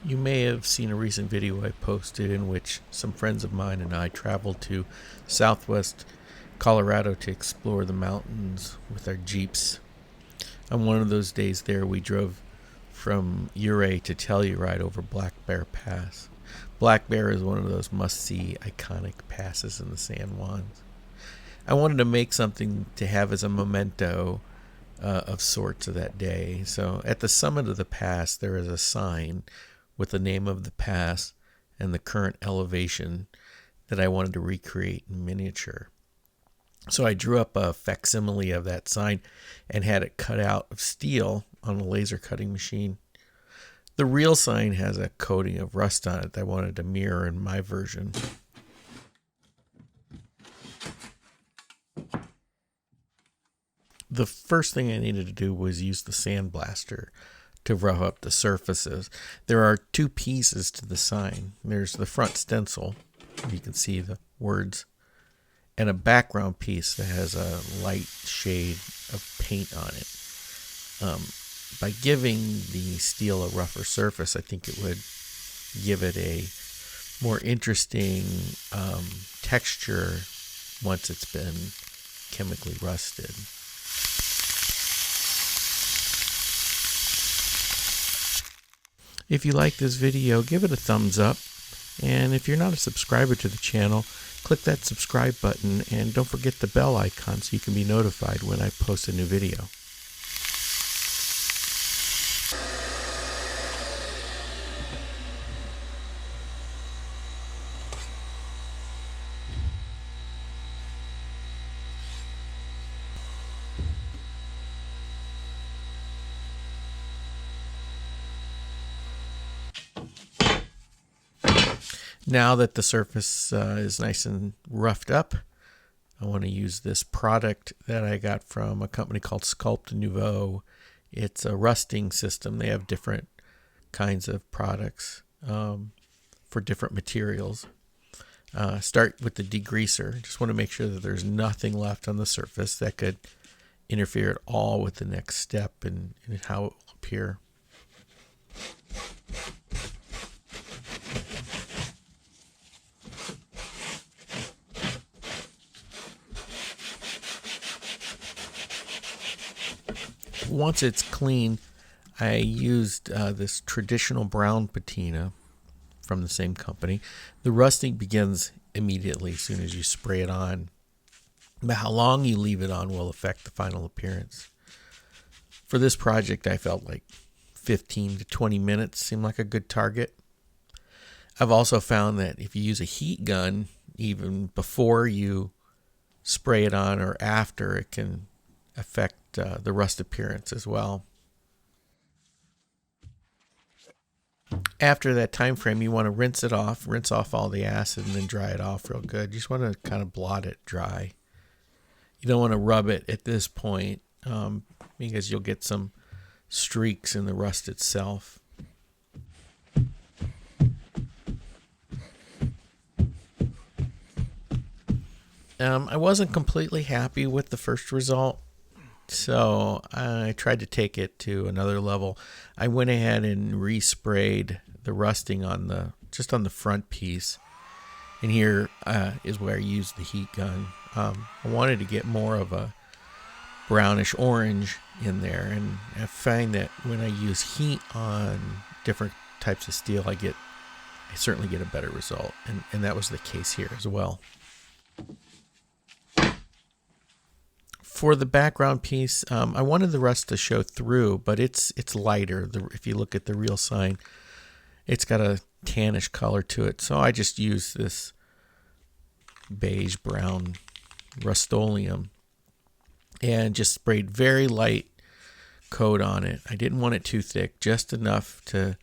You may have seen a recent video I posted in which some friends of mine and I traveled to southwest Colorado to explore the mountains with our Jeeps. On one of those days there, we drove from Ouray to Telluride over Black Bear Pass. Black Bear is one of those must-see iconic passes in the San Juans. I wanted to make something to have as a memento of sorts of that day. So at the summit of the pass, there is a sign with the name of the pass and the current elevation that I wanted to recreate in miniature. So I drew up a facsimile of that sign and had it cut out of steel on a laser cutting machine. The real sign has a coating of rust on it that I wanted to mirror in my version. The first thing I needed to do was use the sandblaster to rough up the surfaces. There are two pieces to the sign. There's the front stencil, you can see the words, and a background piece that has a light shade of paint on it. By giving the steel a rougher surface, I think it would give it a more interesting texture once it's been chemically rusted. If you like this video, give it a thumbs up. And if you're not a subscriber to the channel, click that subscribe button and don't forget the bell icon so you can be notified when I post a new video. Now that the surface is nice and roughed up, I want to use this product that I got from a company called Sculpt Nouveau. It's a rusting system. They have different kinds of products for different materials. Start with the degreaser. Just want to make sure that there's nothing left on the surface that could interfere at all with the next step and how it will appear. Once it's clean, I used this traditional brown patina from the same company. The rusting begins immediately as soon as you spray it on, but how long you leave it on will affect the final appearance. For this project, I felt like 15 to 20 minutes seemed like a good target. I've also found that if you use a heat gun, even before you spray it on or after, it can affect the rust appearance as well. After that time frame, you want to rinse off all the acid and then dry it off real good. You just want to kind of blot it dry. You don't want to rub it at this point because you'll get some streaks in the rust itself. I wasn't completely happy with the first result, so I tried to take it to another level. I went ahead and resprayed the rusting on just on the front piece, and here is where I used the heat gun. I wanted to get more of a brownish orange in there, and I find that when I use heat on different types of steel, I certainly get a better result, and that was the case here as well. For the background piece, I wanted the rust to show through, but it's lighter. If you look at the real sign, it's got a tannish color to it. So I just used this beige brown Rust-Oleum and just sprayed very light coat on it. I didn't want it too thick, just enough to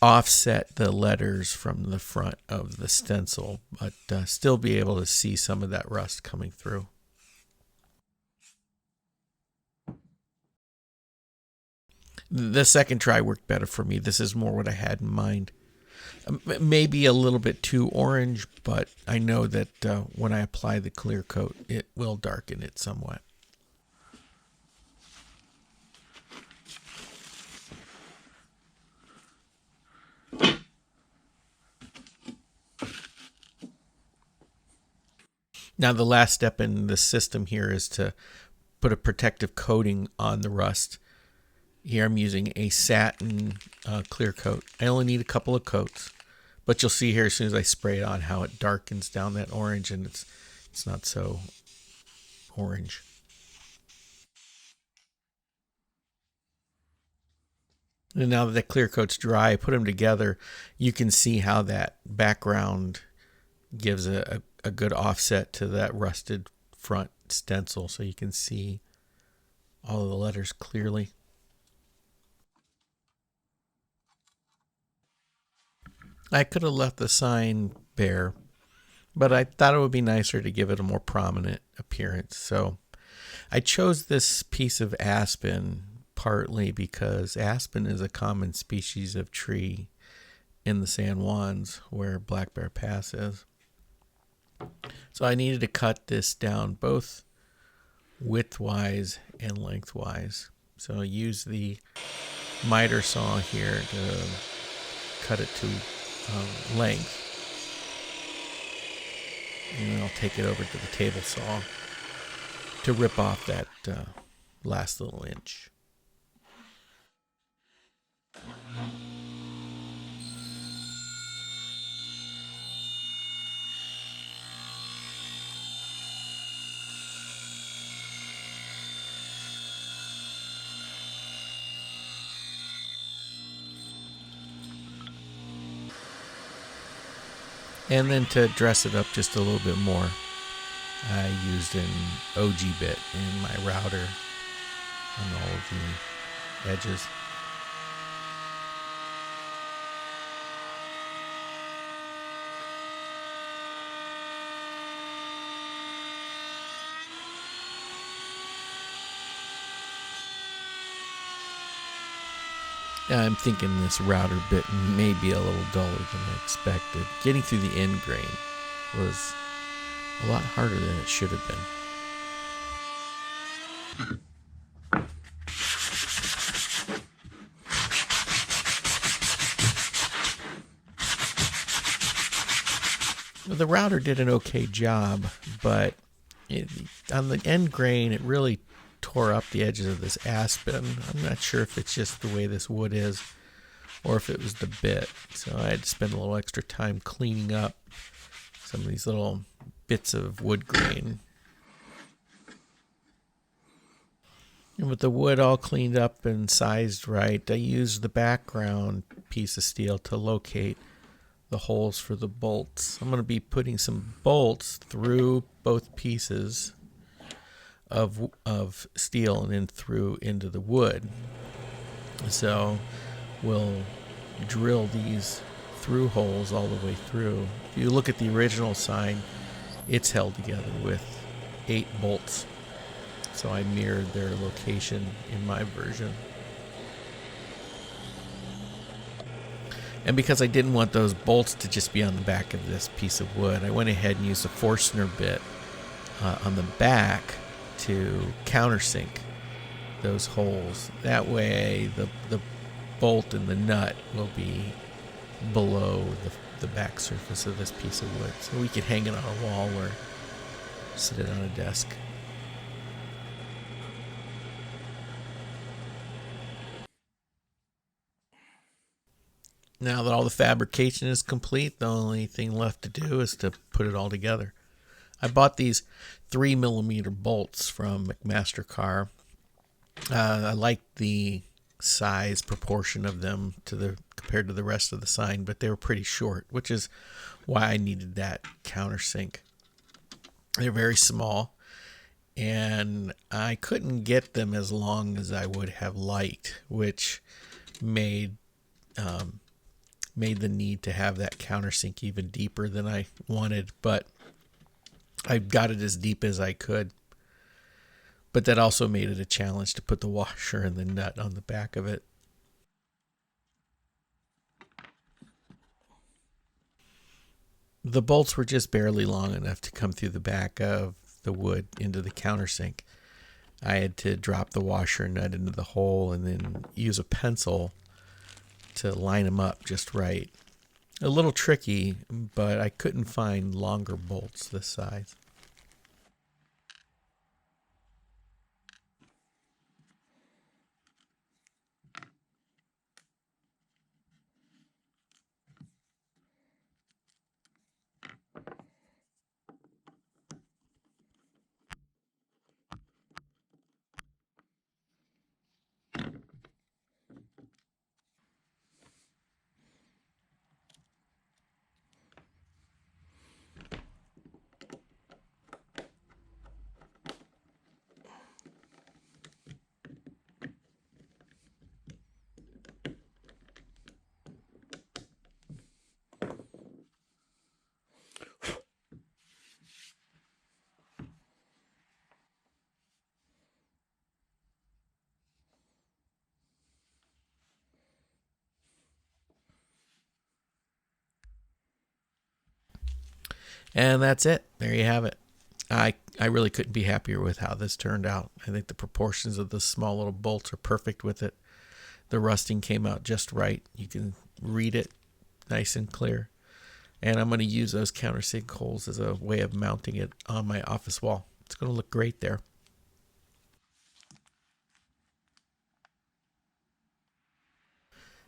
offset the letters from the front of the stencil, but still be able to see some of that rust coming through. The second try worked better for me. This is more what I had in mind. Maybe a little bit too orange, but I know that when I apply the clear coat, it will darken it somewhat. Now the last step in the system here is to put a protective coating on the rust. Here I'm using a satin clear coat. I only need a couple of coats, but you'll see here as soon as I spray it on how it darkens down that orange, and it's not so orange. And now that the clear coat's dry, I put them together. You can see how that background gives a good offset to that rusted front stencil, so you can see all of the letters clearly. I could have left the sign bare, but I thought it would be nicer to give it a more prominent appearance. So I chose this piece of aspen partly because aspen is a common species of tree in the San Juans where Black Bear Pass is. So I needed to cut this down both widthwise and lengthwise. So I use the miter saw here to cut it to length. And then I'll take it over to the table saw to rip off that last little inch. And then to dress it up just a little bit more, I used an OG bit in my router on all of the edges. I'm thinking this router bit may be a little duller than I expected. Getting through the end grain was a lot harder than it should have been. The router did an okay job, but on the end grain, it really tore up the edges of this aspen. I'm not sure if it's just the way this wood is or if it was the bit. So I had to spend a little extra time cleaning up some of these little bits of wood grain. And with the wood all cleaned up and sized right, I used the background piece of steel to locate the holes for the bolts. I'm going to be putting some bolts through both pieces of steel and then through into the wood. So we'll drill these through holes all the way through. If you look at the original sign, it's held together with 8 bolts. So I mirrored their location in my version. And because I didn't want those bolts to just be on the back of this piece of wood, I went ahead and used a Forstner bit on the back to countersink those holes. That way the bolt and the nut will be below the back surface of this piece of wood. So we could hang it on a wall or sit it on a desk. Now that all the fabrication is complete, the only thing left to do is to put it all together. I bought these 3mm bolts from McMaster-Carr. I like the size proportion of them compared to the rest of the sign, but they were pretty short, which is why I needed that countersink. They're very small, and I couldn't get them as long as I would have liked, which made the need to have that countersink even deeper than I wanted, but I got it as deep as I could. But that also made it a challenge to put the washer and the nut on the back of it. The bolts were just barely long enough to come through the back of the wood into the countersink. I had to drop the washer and nut into the hole and then use a pencil to line them up just right. A little tricky, but I couldn't find longer bolts this size. And that's it. There you have it. I really couldn't be happier with how this turned out. I think the proportions of the small little bolts are perfect with it. The rusting came out just right. You can read it nice and clear. And I'm going to use those countersink holes as a way of mounting it on my office wall. It's going to look great there.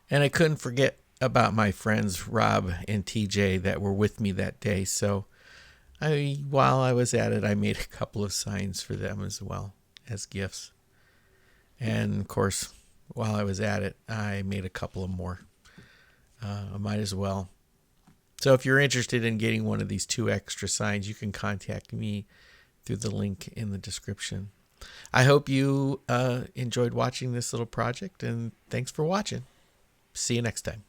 And I couldn't forget about my friends Rob and TJ that were with me that day. So while I was at it, I made a couple of signs for them as well as gifts. And of course, while I was at it, I made a couple of more. I might as well. So if you're interested in getting one of these 2 extra signs, you can contact me through the link in the description. I hope you enjoyed watching this little project, and thanks for watching. See you next time.